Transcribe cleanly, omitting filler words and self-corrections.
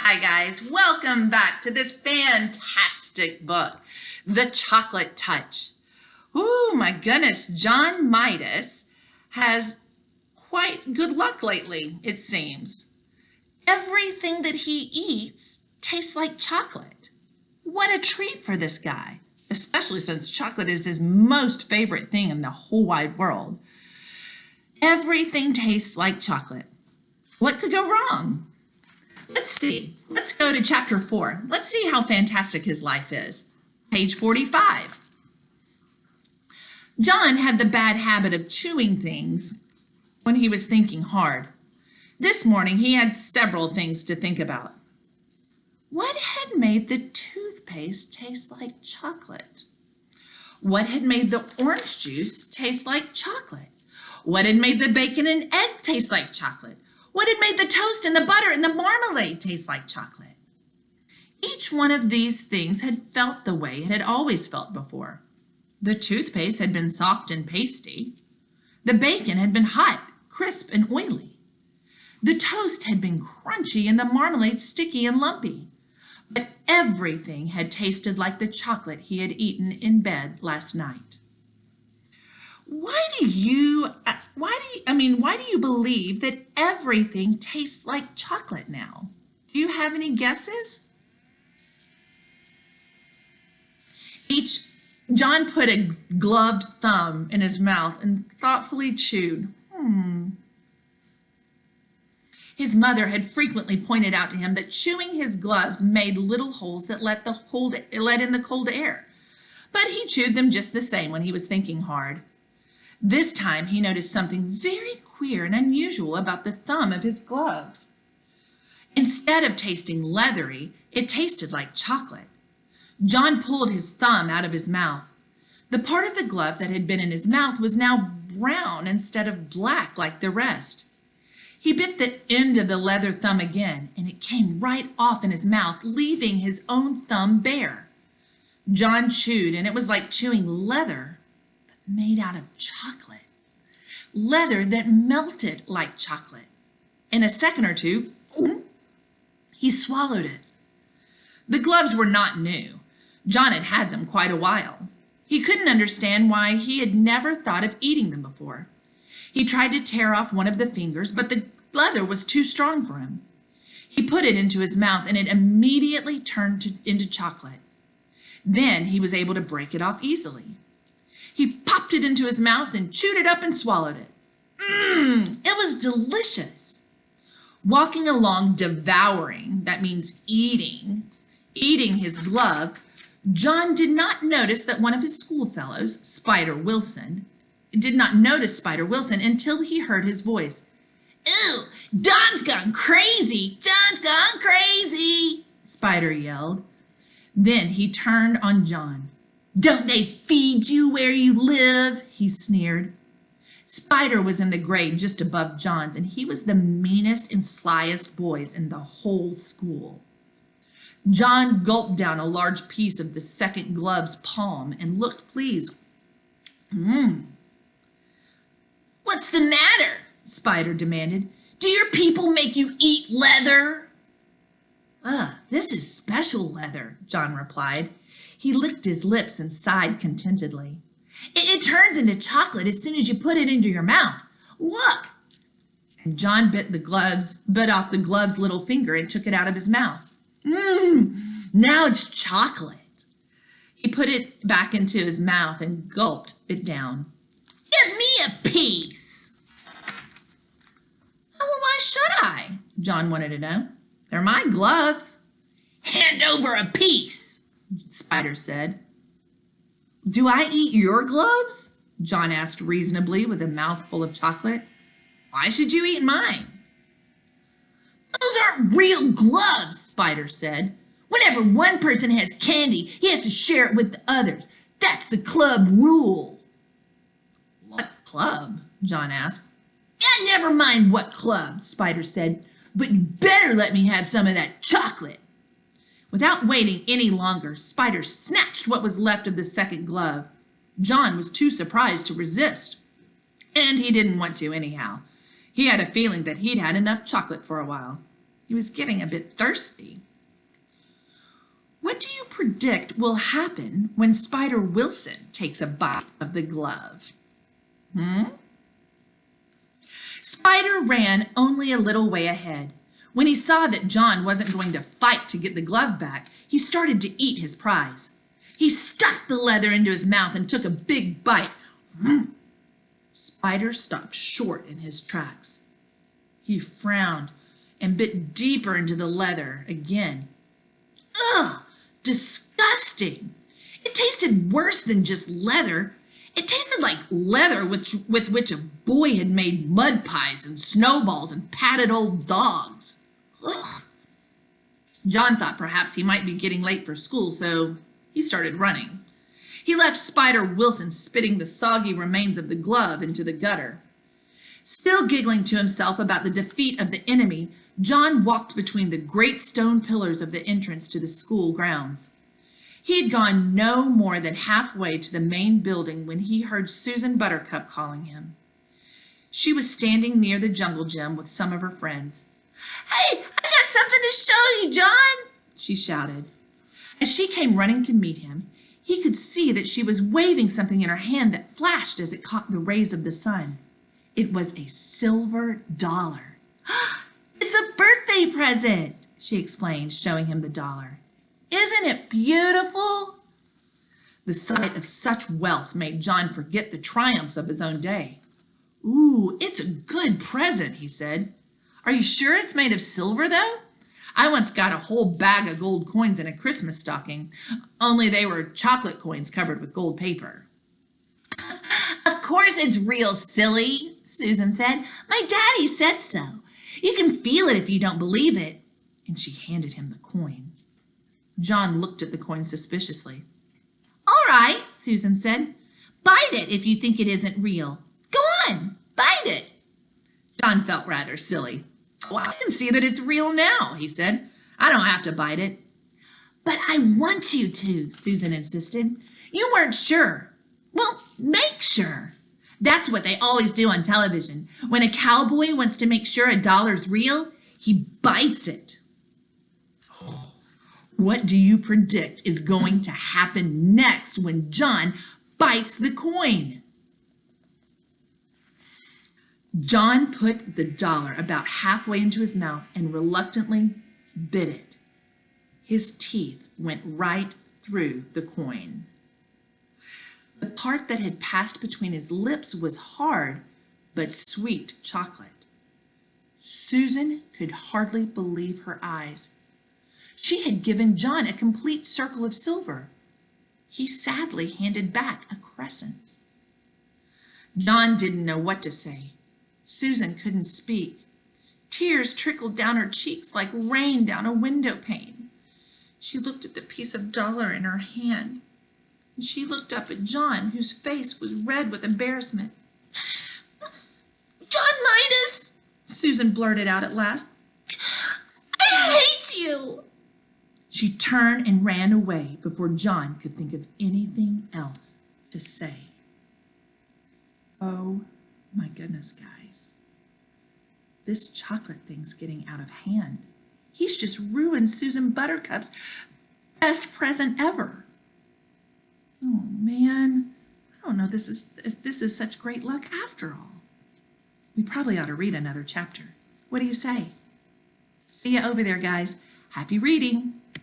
Hi guys, welcome back to this fantastic book, The Chocolate Touch. Oh my goodness, John Midas has quite good luck lately, it seems. Everything that he eats tastes like chocolate. What a treat for this guy, especially since chocolate is his most favorite thing in the whole wide world. Everything tastes like chocolate. What could go wrong? Let's see. Let's go to chapter 4. Let's see how fantastic his life is. Page 45. John had the bad habit of chewing things when he was thinking hard. This morning he had several things to think about. What had made the toothpaste taste like chocolate? What had made the orange juice taste like chocolate? What had made the bacon and egg taste like chocolate? What had made the toast and the butter and the marmalade taste like chocolate? Each one of these things had felt the way it had always felt before. The toothpaste had been soft and pasty. The bacon had been hot, crisp, and oily. The toast had been crunchy and the marmalade sticky and lumpy. But everything had tasted like the chocolate he had eaten in bed last night. Why do you believe that everything tastes like chocolate now? Do you have any guesses? John put a gloved thumb in his mouth and thoughtfully chewed. His mother had frequently pointed out to him that chewing his gloves made little holes that let in the cold air. But he chewed them just the same when he was thinking hard. This time he noticed something very queer and unusual about the thumb of his glove. Instead of tasting leathery, it tasted like chocolate. John pulled his thumb out of his mouth. The part of the glove that had been in his mouth was now brown instead of black like the rest. He bit the end of the leather thumb again, and it came right off in his mouth, leaving his own thumb bare. John chewed, and it was like chewing leather, but made out of chocolate. Leather that melted like chocolate. In a second or two, he swallowed it. The gloves were not new. John had had them quite a while. He couldn't understand why he had never thought of eating them before. He tried to tear off one of the fingers, but the leather was too strong for him. He put it into his mouth, and it immediately turned into chocolate. Then he was able to break it off easily. He popped it into his mouth and chewed it up and swallowed it. It was delicious. Walking along devouring, that means eating his glove, John did not notice that one of his schoolfellows, Spider Wilson, until he heard his voice. "Ooh, Don's gone crazy! John's gone crazy!" Spider yelled. Then he turned on John. "Don't they feed you where you live?" he sneered. Spider was in the grade just above John's, and he was the meanest and slyest boy in the whole school. John gulped down a large piece of the second glove's palm and looked pleased. "What's the matter?" Spider demanded. "Do your people make you eat leather?" This is special leather," John replied. He licked his lips and sighed contentedly. It turns into chocolate as soon as you put it into your mouth. Look!" And John bit off the glove's little finger and took it out of his mouth. Now it's chocolate." He put it back into his mouth and gulped it down. "Give me a piece." "Well, why should I?" John wanted to know. "They're my gloves." "Hand over a piece," Spider said. "Do I eat your gloves?" John asked reasonably with a mouthful of chocolate. "Why should you eat mine?" "Those aren't real gloves," Spider said. "Whenever one person has candy, he has to share it with the others. That's the club rule." "What club?" John asked. Never mind what club," Spider said, "but you better let me have some of that chocolate." Without waiting any longer, Spider snatched what was left of the second glove. John was too surprised to resist, and he didn't want to anyhow. He had a feeling that he'd had enough chocolate for a while. He was getting a bit thirsty. What do you predict will happen when Spider Wilson takes a bite of the glove? Spider ran only a little way ahead. When he saw that John wasn't going to fight to get the glove back, he started to eat his prize. He stuffed the leather into his mouth and took a big bite. Spider stopped short in his tracks. He frowned and bit deeper into the leather again. Ugh! Disgusting! It tasted worse than just leather. It tasted like leather with which a boy had made mud pies and snowballs and patted old dogs. Ugh. John thought perhaps he might be getting late for school, so he started running. He left Spider Wilson spitting the soggy remains of the glove into the gutter. Still giggling to himself about the defeat of the enemy, John walked between the great stone pillars of the entrance to the school grounds. He had gone no more than halfway to the main building when he heard Susan Buttercup calling him. She was standing near the jungle gym with some of her friends. "Hey, I got something to show you, John," she shouted. As she came running to meet him, he could see that she was waving something in her hand that flashed as it caught the rays of the sun. It was a silver dollar. "It's a birthday present," she explained, showing him the dollar. "Isn't it beautiful?" The sight of such wealth made John forget the triumphs of his own day. "Ooh, it's a good present," he said. "Are you sure it's made of silver, though? I once got a whole bag of gold coins in a Christmas stocking, only they were chocolate coins covered with gold paper." "Of course it's real, silly," Susan said. "My daddy said so. You can feel it if you don't believe it." And she handed him the coin. John looked at the coin suspiciously. "All right," Susan said. "Bite it if you think it isn't real. Go on, bite it." John felt rather silly. "Well, I can see that it's real now," he said. "I don't have to bite it." "But I want you to," Susan insisted. "You weren't sure. Well, make sure. That's what they always do on television. When a cowboy wants to make sure a dollar's real, he bites it." What do you predict is going to happen next when John bites the coin? John put the dollar about halfway into his mouth and reluctantly bit it. His teeth went right through the coin. The part that had passed between his lips was hard but sweet chocolate. Susan could hardly believe her eyes. She had given John a complete circle of silver. He sadly handed back a crescent. John didn't know what to say. Susan couldn't speak. Tears trickled down her cheeks like rain down a window pane. She looked at the piece of dollar in her hand. And she looked up at John, whose face was red with embarrassment. "John Midas," Susan blurted out at last. "I hate you." She turned and ran away before John could think of anything else to say. Oh my goodness, guys. This chocolate thing's getting out of hand. He's just ruined Susan Buttercup's best present ever. Oh man, I don't know if this is such great luck after all. We probably ought to read another chapter. What do you say? See you over there, guys. Happy reading.